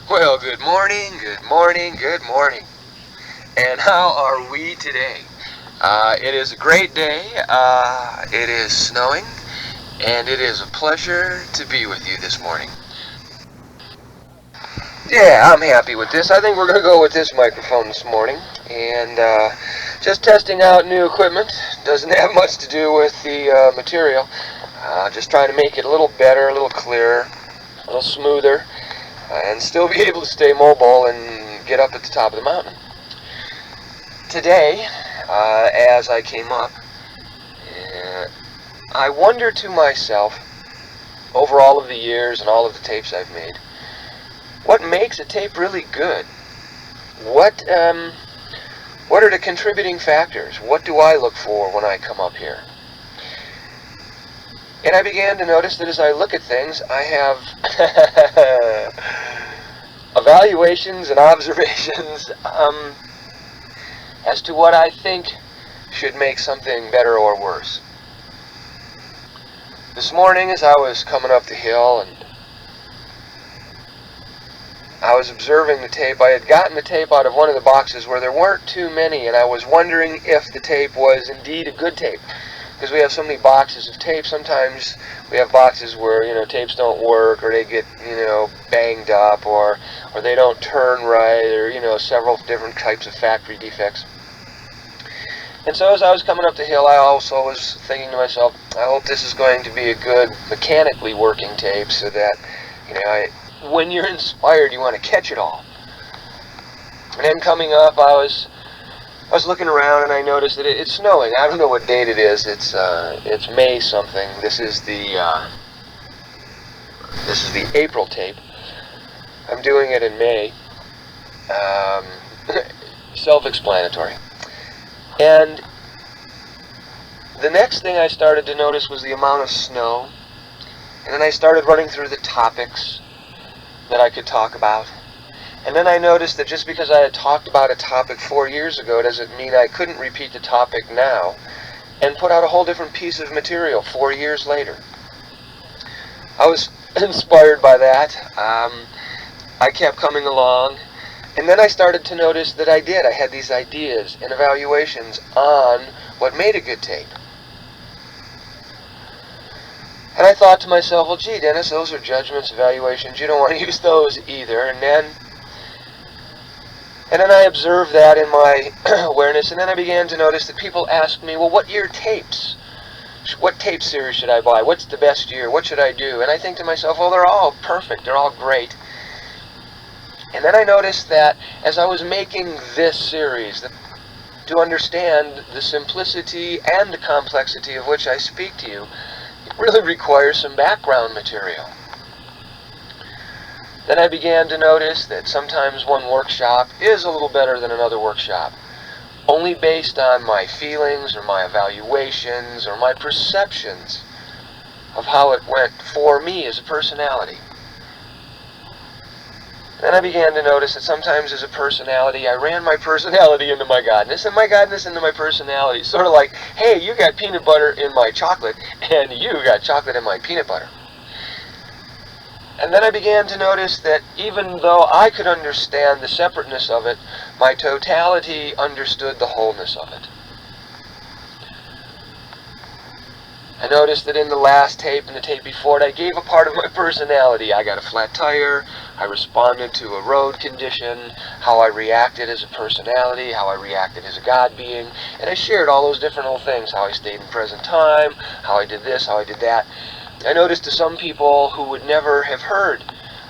Well, good morning, good morning, good morning. And how are we today? It is a great day. It is snowing, and it is a pleasure to be with you this morning. Yeah, I'm happy with this. I think we're going to go with this microphone this morning. And just testing out new equipment. Doesn't have much to do with the material. Just trying to make it a little better, a little clearer, a little smoother, and still be able to stay mobile and get up at the top of the mountain. Today, as I came up, I wonder to myself, over all of the years and all of the tapes I've made, what makes a tape really good? What are the contributing factors? What do I look for when I come up here? And I began to notice that as I look at things, I have evaluations and observations as to what I think should make something better or worse. This morning, as I was coming up the hill and I was observing the tape, I had gotten the tape out of one of the boxes where there weren't too many, and I was wondering if the tape was indeed a good tape. Because we have so many boxes of tape, sometimes we have boxes where, tapes don't work, or they get, banged up, or they don't turn right, or, several different types of factory defects. And so as I was coming up the hill, I also was thinking to myself, I hope this is going to be a good mechanically working tape so that, when you're inspired, you want to catch it all. And then coming up, I was looking around and I noticed that it's snowing. I don't know what date it is. It's May something. This is the April tape. I'm doing it in May. Self-explanatory. And the next thing I started to notice was the amount of snow. And then I started running through the topics that I could talk about. And then I noticed that just because I had talked about a topic 4 years ago doesn't mean I couldn't repeat the topic now and put out a whole different piece of material 4 years later. I was inspired by that. I kept coming along, and then I started to notice that I had these ideas and evaluations on what made a good tape. And I thought to myself, well, gee, Dennis, those are judgments, evaluations. You don't want to use those either. And then I observed that in my awareness, and then I began to notice that people ask me, well, what year tapes? What tape series should I buy? What's the best year? What should I do? And I think to myself, well, they're all perfect. They're all great. And then I noticed that as I was making this series, to understand the simplicity and the complexity of which I speak to you, it really requires some background material. Then I began to notice that sometimes one workshop is a little better than another workshop, only based on my feelings or my evaluations or my perceptions of how it went for me as a personality. Then I began to notice that sometimes as a personality, I ran my personality into my godness, and my godness into my personality. Sort of like, hey, you got peanut butter in my chocolate, and you got chocolate in my peanut butter. And then I began to notice that even though I could understand the separateness of it, my totality understood the wholeness of it. I noticed that in the last tape and the tape before it, I gave a part of my personality. I got a flat tire, I responded to a road condition, how I reacted as a personality, how I reacted as a God being, and I shared all those different little things, how I stayed in present time, how I did this, how I did that. I noticed to some people who would never have heard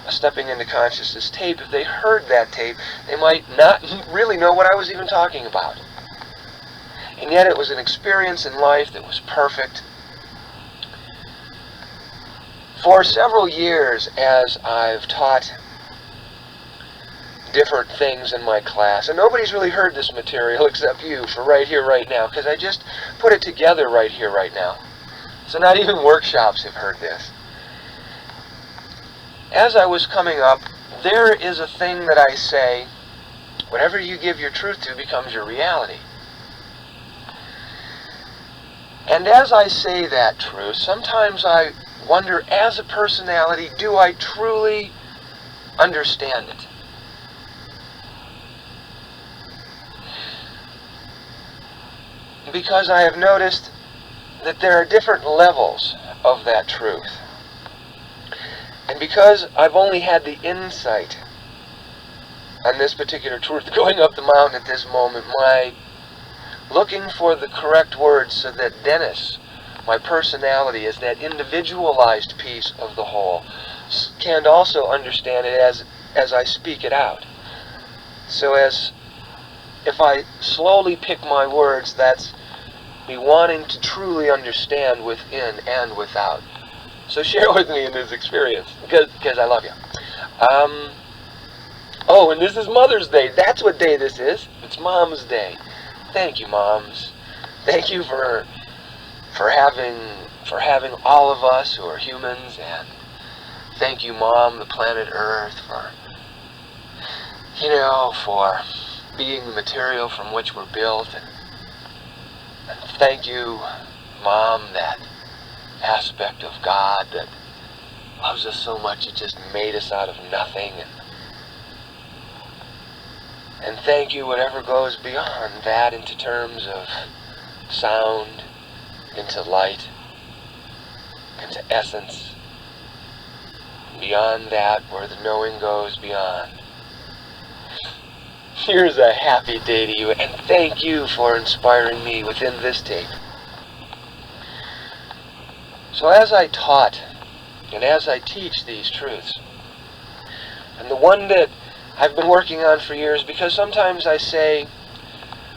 a Stepping into Consciousness tape, if they heard that tape, they might not really know what I was even talking about. And yet it was an experience in life that was perfect. For several years, as I've taught different things in my class, and nobody's really heard this material except you for right here, right now, because I just put it together right here, right now. So not even workshops have heard this. As I was coming up, there is a thing that I say, whatever you give your truth to becomes your reality. And as I say that truth, sometimes I wonder, as a personality, do I truly understand it. Because I have noticed that there are different levels of that truth. And because I've only had the insight on this particular truth going up the mountain at this moment, my looking for the correct words so that Dennis, my personality, as that individualized piece of the whole, can also understand it as I speak it out. So as if I slowly pick my words, that's me wanting to truly understand within and without. So share with me in this experience, because I love you. Oh, and this is Mother's Day. That's what day this is. It's Mom's Day. Thank you, moms. Thank you for having all of us who are humans, and thank you, Mom, the planet Earth, for being the material from which we're built, and thank you, Mom, that aspect of God that loves us so much it just made us out of nothing, and thank you, whatever goes beyond that, into terms of sound, into light, into essence, beyond that, where the knowing goes beyond. Here's a happy day to you, and thank you for inspiring me within this tape. So as I taught, and as I teach these truths, and the one that I've been working on for years, because sometimes I say,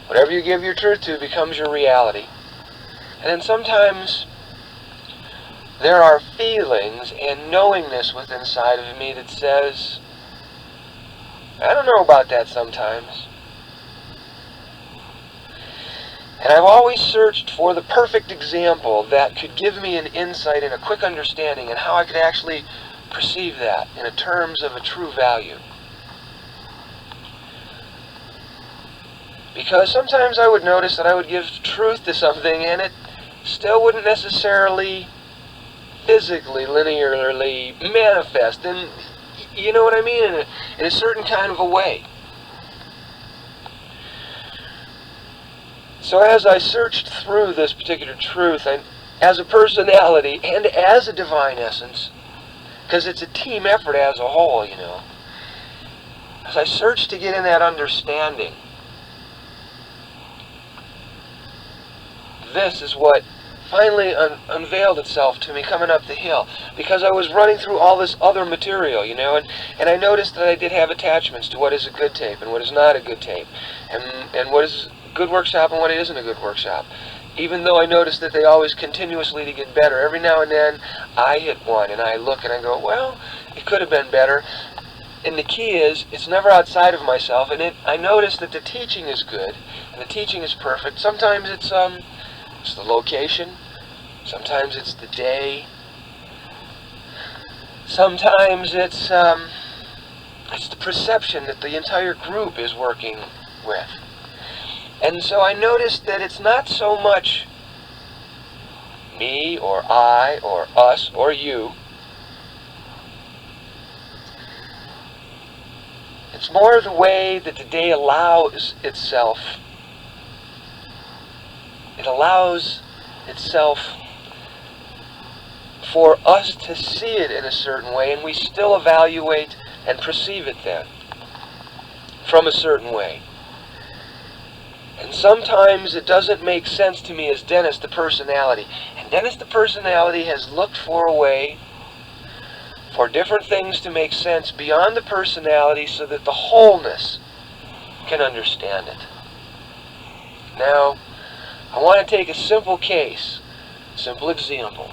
whatever you give your truth to becomes your reality. And then sometimes there are feelings and knowingness within inside of me that says, I don't know about that sometimes. And I've always searched for the perfect example that could give me an insight and a quick understanding and how I could actually perceive that in terms of a true value. Because sometimes I would notice that I would give truth to something and it still wouldn't necessarily physically, linearly manifest. And you know what I mean? In a certain kind of a way. So as I searched through this particular truth, as a personality and as a divine essence, because it's a team effort as a whole, as I searched to get in that understanding, this is what finally unveiled itself to me coming up the hill, because I was running through all this other material, and I noticed that I did have attachments to what is a good tape and what is not a good tape, and what is a good workshop and what isn't a good workshop. Even though I noticed that they always continuously to get better, every now and then I hit one and I look and I go, well, it could have been better. And the key is, it's never outside of myself, and I noticed that the teaching is good and the teaching is perfect. Sometimes it's the location, sometimes it's the day, sometimes it's the perception that the entire group is working with. And so I noticed that it's not so much me or I or us or you. It's more the way that the day allows itself. It allows itself for us to see it in a certain way, and we still evaluate and perceive it then from a certain way. And sometimes it doesn't make sense to me as Dennis the personality. And Dennis the personality has looked for a way for different things to make sense beyond the personality so that the wholeness can understand it. Now, I want to take a simple case, simple example.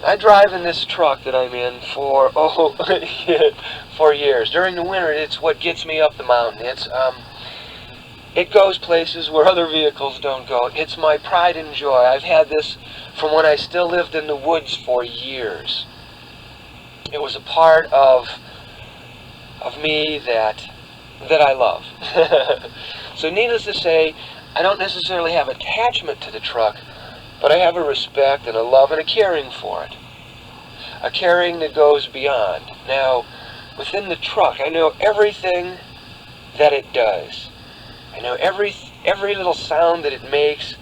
I drive in this truck that I'm in for 4 years. During the winter, it's what gets me up the mountain. It goes places where other vehicles don't go. It's my pride and joy. I've had this from when I still lived in the woods for years. It was a part of me that I love. So needless to say, I don't necessarily have attachment to the truck, but I have a respect and a love and a caring for it. a caring that goes beyond. Now, within the truck, I know everything that it does. I know every little sound that it makes,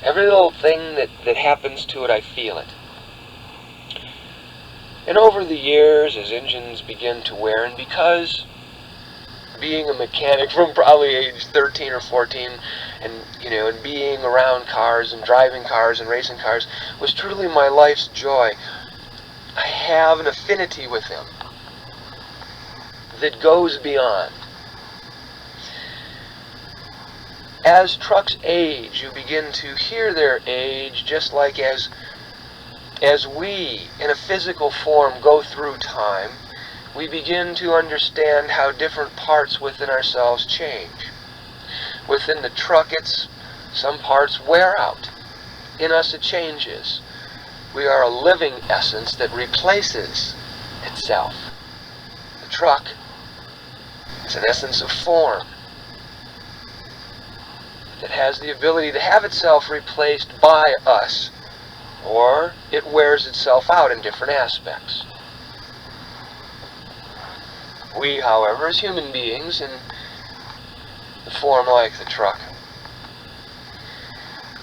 every little thing that happens to it, I feel it. And over the years, as engines begin to wear, and because being a mechanic from probably age 13 or 14, and being around cars and driving cars and racing cars was truly my life's joy, I have an affinity with them that goes beyond. As trucks age, you begin to hear their age, just like as we, in a physical form, go through time, we begin to understand how different parts within ourselves change. Within the truck, some parts wear out. In us, it changes. We are a living essence that replaces itself. The truck is an essence of form that has the ability to have itself replaced by us, or it wears itself out in different aspects. We, however, as human beings, in the form like the truck,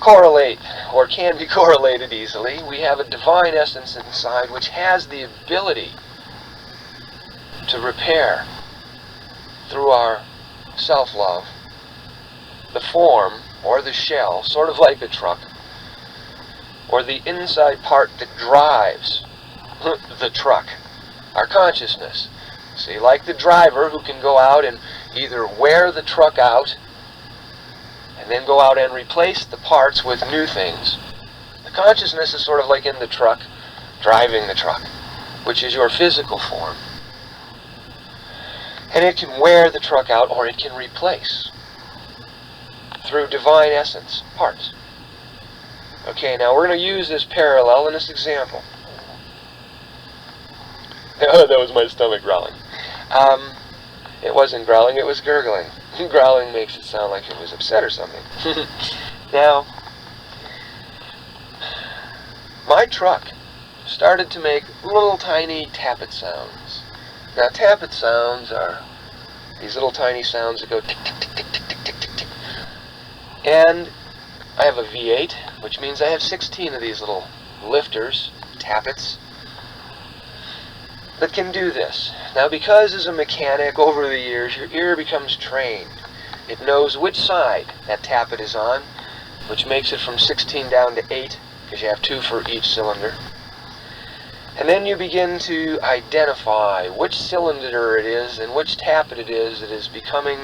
correlate, or can be correlated easily. We have a divine essence inside which has the ability to repair through our self-love the form, or the shell, sort of like the truck, or the inside part that drives the truck, our consciousness. See, like the driver who can go out and either wear the truck out and then go out and replace the parts with new things. The consciousness is sort of like in the truck, driving the truck, which is your physical form. And it can wear the truck out, or it can replace through divine essence parts. Okay, now we're going to use this parallel in this example. Oh, that was my stomach growling. It wasn't growling, it was gurgling. Growling makes it sound like it was upset or something. Now, my truck started to make little tiny tappet sounds. Now, tappet sounds are these little tiny sounds that go tick, tick, tick, tick, tick, tick, tick, tick, tick. And I have a V8, which means I have 16 of these little lifters, tappets, that can do this. Now, because as a mechanic, over the years, your ear becomes trained. It knows which side that tappet is on, which makes it from 16 down to 8, because you have 2 for each cylinder. And then you begin to identify which cylinder it is and which tappet it is that is becoming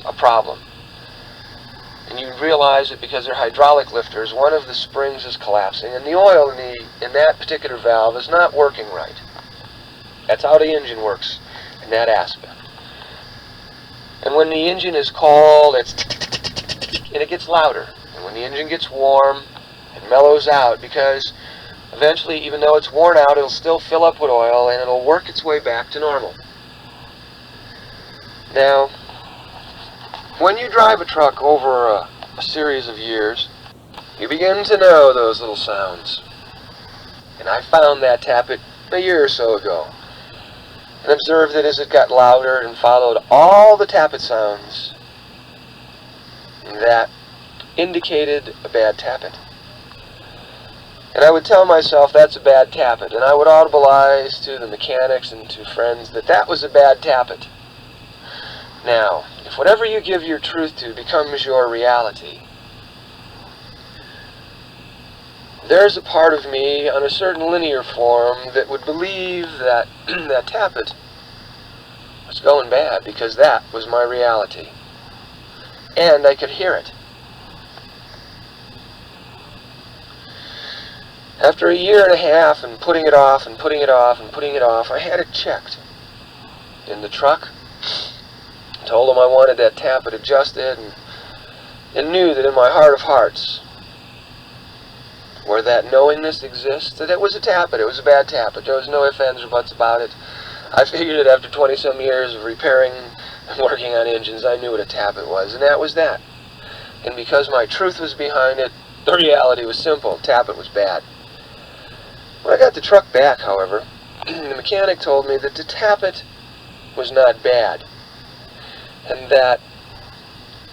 a problem. And you realize that because they're hydraulic lifters, one of the springs is collapsing, and the oil in that particular valve is not working right. That's how the engine works in that aspect. And when the engine is cold, it's and it gets louder. And when the engine gets warm, it mellows out, because eventually, even though it's worn out, it'll still fill up with oil and it'll work its way back to normal. Now, when you drive a truck over a series of years, you begin to know those little sounds. And I found that tappet a year or so ago, and observed that as it got louder and followed all the tappet sounds, that indicated a bad tappet. And I would tell myself that's a bad tappet, and I would audibilize to the mechanics and to friends that that was a bad tappet. Now, if whatever you give your truth to becomes your reality, there's a part of me on a certain linear form that would believe that that tappet was going bad, because that was my reality. And I could hear it. After a year and a half and putting it off and putting it off and putting it off, I had it checked in the truck. Told them I wanted that tappet adjusted, and knew that in my heart of hearts, where that knowingness exists, that it was a tappet. It was a bad tappet. There was no ifs, ands, or buts about it. I figured that after 20-some years of repairing and working on engines, I knew what a tappet was, and that was that. And because my truth was behind it, the reality was simple. Tappet was bad. When I I got the truck back, however, the mechanic told me that to tap it was not bad, and that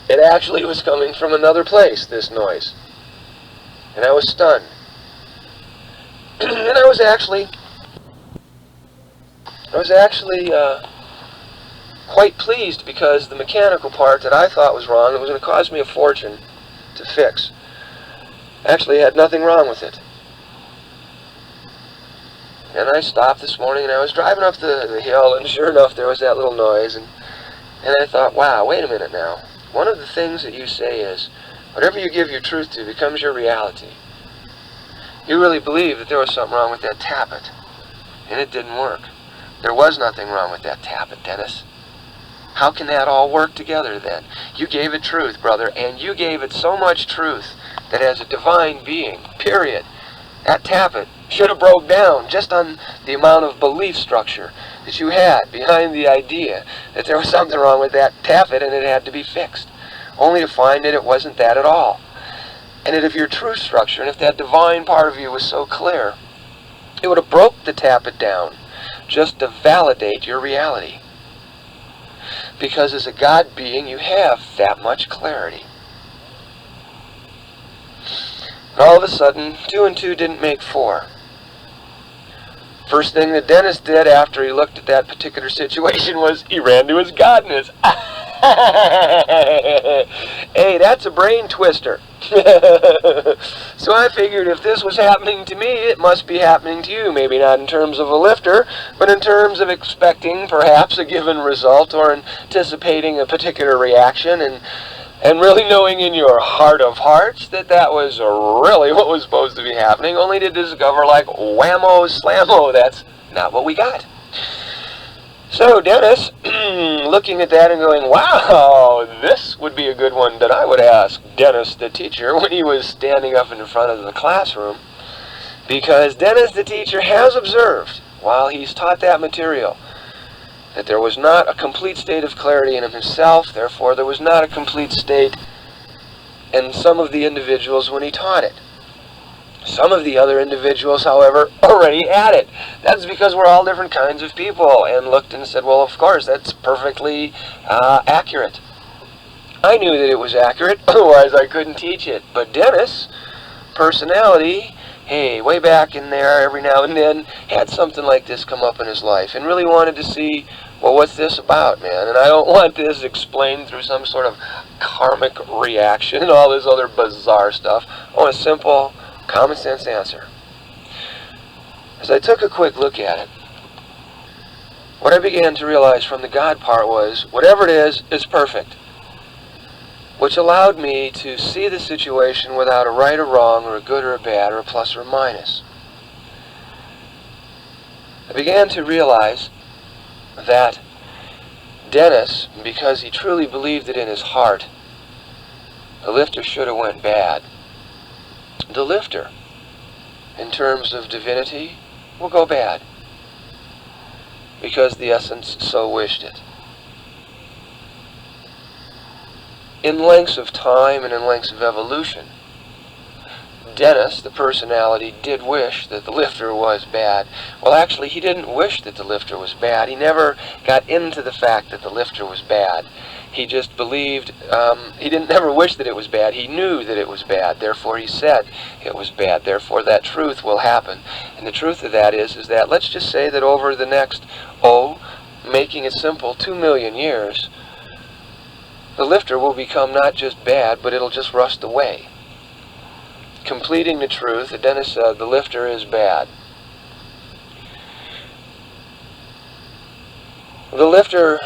it actually was coming from another place, this noise. And I was stunned. And I was actually quite pleased, because the mechanical part that I thought was wrong, that was going to cost me a fortune to fix, actually had nothing wrong with it. And I stopped this morning, and I was driving up the hill, and sure enough, there was that little noise, and I thought, wow, wait a minute now. One of the things that you say is, whatever you give your truth to becomes your reality. You really believe that there was something wrong with that tappet, and it didn't work. There was nothing wrong with that tappet, Dennis. How can that all work together then? You gave it truth, brother, and you gave it so much truth that as a divine being, period, that tappet should have broke down just on the amount of belief structure that you had behind the idea that there was something wrong with that tappet and it had to be fixed, only to find that it wasn't that at all. And that if your truth structure, and if that divine part of you was so clear, it would have broke the tappet down just to validate your reality. Because as a God being, you have that much clarity. And all of a sudden, 2 and 2 didn't make 4. First thing that Dennis did after he looked at that particular situation was he ran to his godness. Hey, that's a brain twister. So I figured if this was happening to me, it must be happening to you. Maybe not in terms of a lifter, but in terms of expecting perhaps a given result or anticipating a particular reaction, and really knowing in your heart of hearts that that was really what was supposed to be happening, only to discover, like, whammo slammo, that's not what we got. So Dennis, looking at that and going, wow, this would be a good one that I would ask Dennis the teacher when he was standing up in front of the classroom, because Dennis the teacher has observed, while he's taught that material, that there was not a complete state of clarity in himself, therefore there was not a complete state in some of the individuals when he taught it. Some of the other individuals, however, already had it. That's because we're all different kinds of people, and looked and said, well, of course, that's perfectly accurate. I knew that it was accurate, otherwise I couldn't teach it. But Dennis, personality, hey, way back in there, every now and then, had something like this come up in his life, and really wanted to see, well, what's this about, man? And I don't want this explained through some sort of karmic reaction and all this other bizarre stuff. I want a simple, common sense answer. As I took a quick look at it, what I began to realize from the God part was, whatever it is perfect, which allowed me to see the situation without a right or wrong, or a good or a bad, or a plus or a minus. I began to realize that Dennis, because he truly believed it in his heart, the lifter should have went bad. The lifter, in terms of divinity, will go bad, because the essence so wished it. In lengths of time and in lengths of evolution, Dennis, the personality, did wish that the lifter was bad. Well, actually, he didn't wish that the lifter was bad. He never got into the fact that the lifter was bad. He just believed, he didn't never wish that it was bad. He knew that it was bad. Therefore, he said it was bad. Therefore, that truth will happen. And the truth of that is that, let's just say that over the next, making it simple, 2 million years, the lifter will become not just bad, but it'll just rust away. Completing the truth, the Dennis said, the lifter is bad. The lifter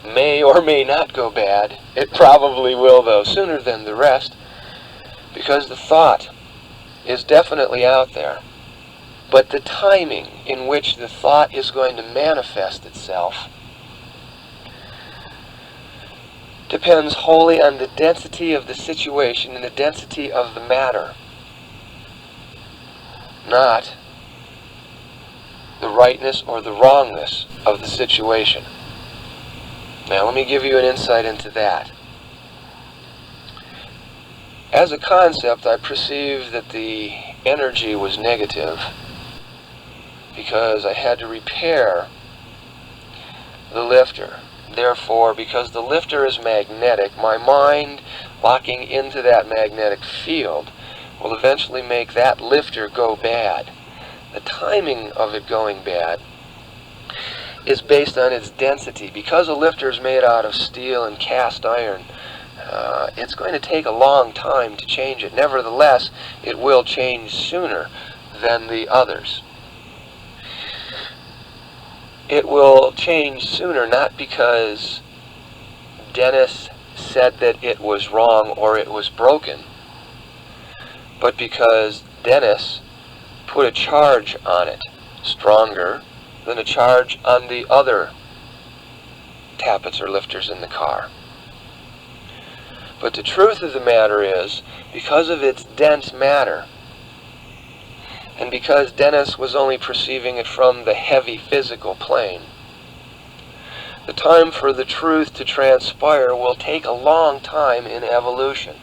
may or may not go bad. It probably will, though, sooner than the rest, because the thought is definitely out there. But the timing in which the thought is going to manifest itself depends wholly on the density of the situation and the density of the matter, not the rightness or the wrongness of the situation. Now, let me give you an insight into that. As a concept, I perceive that the energy was negative because I had to repair the lifter. Therefore, because the lifter is magnetic, my mind locking into that magnetic field will eventually make that lifter go bad. The timing of it going bad is based on its density. Because a lifter is made out of steel and cast iron, it's going to take a long time to change it. Nevertheless, it will change sooner than the others. It will change sooner, not because Dennis said that it was wrong or it was broken, but because Dennis put a charge on it, stronger than a charge on the other tappets or lifters in the car. But the truth of the matter is, because of its dense matter, and because Dennis was only perceiving it from the heavy physical plane, the time for the truth to transpire will take a long time in evolution.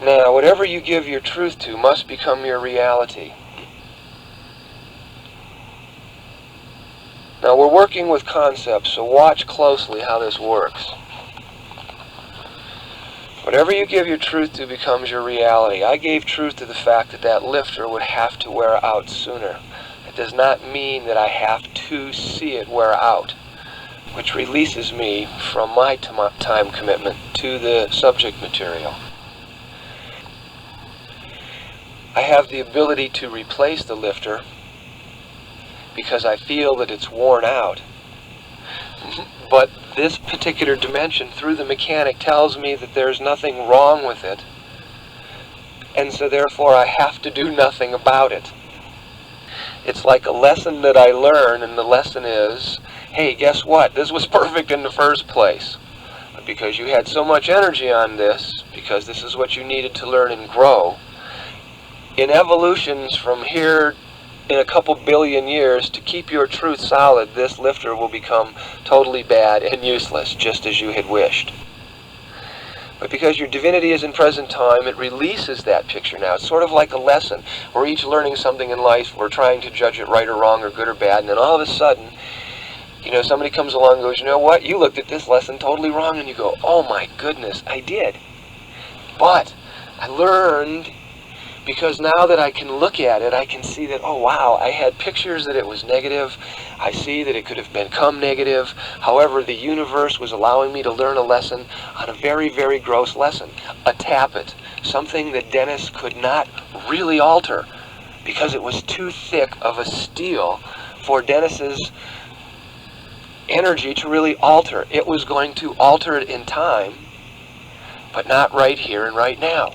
Now, whatever you give your truth to must become your reality. Now, we're working with concepts, so watch closely how this works. Whatever you give your truth to becomes your reality. I gave truth to the fact that that lifter would have to wear out sooner. It does not mean that I have to see it wear out, which releases me from my time commitment to the subject material. I have the ability to replace the lifter because I feel that it's worn out. But this particular dimension through the mechanic tells me that there's nothing wrong with it, and so therefore I have to do nothing about it. It's like a lesson that I learn, and the lesson is, hey, guess what? This was perfect in the first place. But because you had so much energy on this, because this is what you needed to learn and grow, in evolutions from here in a couple billion years, to keep your truth solid, this lifter will become totally bad and useless, just as you had wished. But because your divinity is in present time, it releases that picture now. It's sort of like a lesson. We're each learning something in life. We're trying to judge it right or wrong or good or bad. And then all of a sudden, somebody comes along and goes, you know what? You looked at this lesson totally wrong. And you go, oh my goodness, I did. But I learned, because now that I can look at it, I can see that, oh wow, I had pictures that it was negative. I see that it could have become negative. However, the universe was allowing me to learn a lesson on a very, very gross lesson. A tappet, something that Dennis could not really alter because it was too thick of a steel for Dennis's energy to really alter. It was going to alter it in time, but not right here and right now.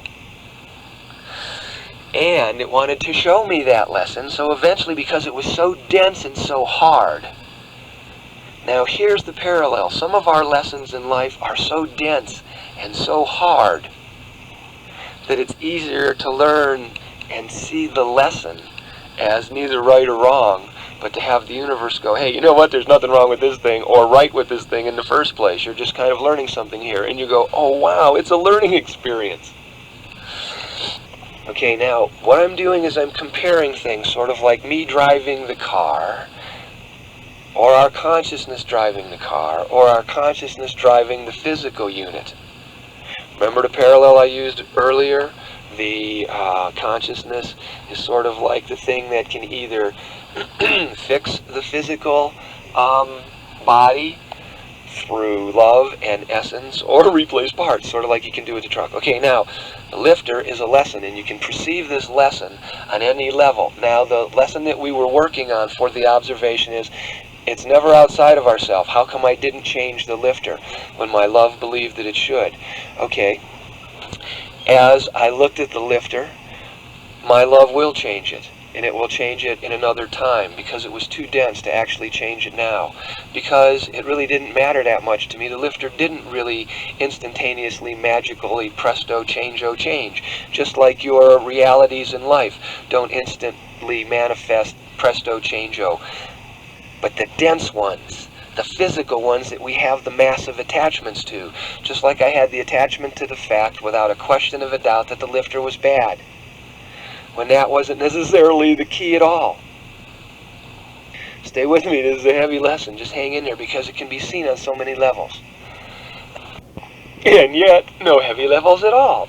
And it wanted to show me that lesson, so eventually, because it was so dense and so hard. Now here's the parallel. Some of our lessons in life are so dense and so hard that it's easier to learn and see the lesson as neither right or wrong, but to have the universe go, hey, you know what, there's nothing wrong with this thing or right with this thing in the first place. You're just kind of learning something here. And you go, oh wow, it's a learning experience. Okay, now, what I'm doing is I'm comparing things, sort of like me driving the car, or our consciousness driving the car, or our consciousness driving the physical unit. Remember the parallel I used earlier? The consciousness is sort of like the thing that can either fix the physical body through love and essence, or replace parts, sort of like you can do with the truck. Okay, now, the lifter is a lesson, and you can perceive this lesson on any level. Now, the lesson that we were working on for the observation is, it's never outside of ourselves. How come I didn't change the lifter when my love believed that it should? Okay, as I looked at the lifter, my love will change it. And it will change it in another time, because it was too dense to actually change it now. Because it really didn't matter that much to me. The lifter didn't really instantaneously, magically, presto, change-o, change. Just like your realities in life don't instantly manifest presto, change-o. But the dense ones, the physical ones that we have the massive attachments to. Just like I had the attachment to the fact, without a question of a doubt, that the lifter was bad, when that wasn't necessarily the key at all. Stay with me, this is a heavy lesson. Just hang in there, because it can be seen on so many levels. And yet, no heavy levels at all.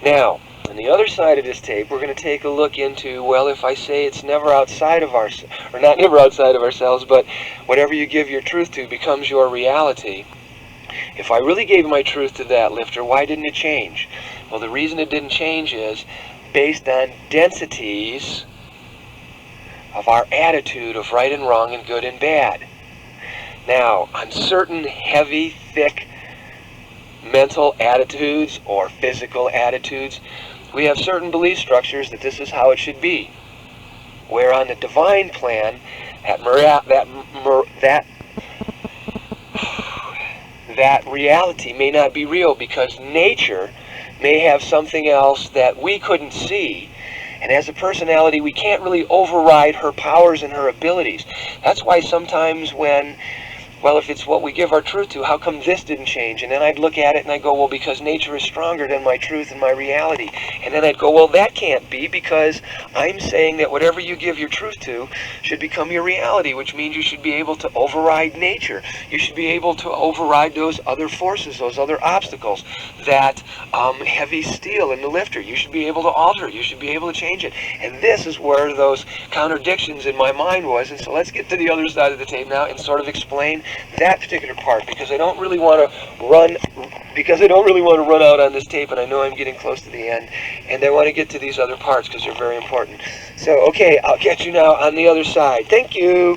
Now, on the other side of this tape, we're going to take a look into, well, if I say it's never outside of our, or not never outside of ourselves, but whatever you give your truth to becomes your reality. If I really gave my truth to that lifter, why didn't it change? Well, the reason it didn't change is based on densities of our attitude of right and wrong and good and bad. Now, on certain heavy, thick mental attitudes or physical attitudes, we have certain belief structures that this is how it should be. Where on the divine plan, that reality may not be real, because nature may have something else that we couldn't see. And as a personality, we can't really override her powers and her abilities. That's why sometimes when, well, if it's what we give our truth to, how come this didn't change? And then I'd look at it and I'd go, well, because nature is stronger than my truth and my reality. And then I'd go, well, that can't be, because I'm saying that whatever you give your truth to should become your reality, which means you should be able to override nature. You should be able to override those other forces, those other obstacles, that heavy steel in the lifter. You should be able to alter it. You should be able to change it. And this is where those contradictions in my mind was. And so let's get to the other side of the tape now and sort of explain that particular part, because I don't really want to run out on this tape, and I know I'm getting close to the end, and I want to get to these other parts because they're very important. So, okay, I'll catch you now on the other side. Thank you.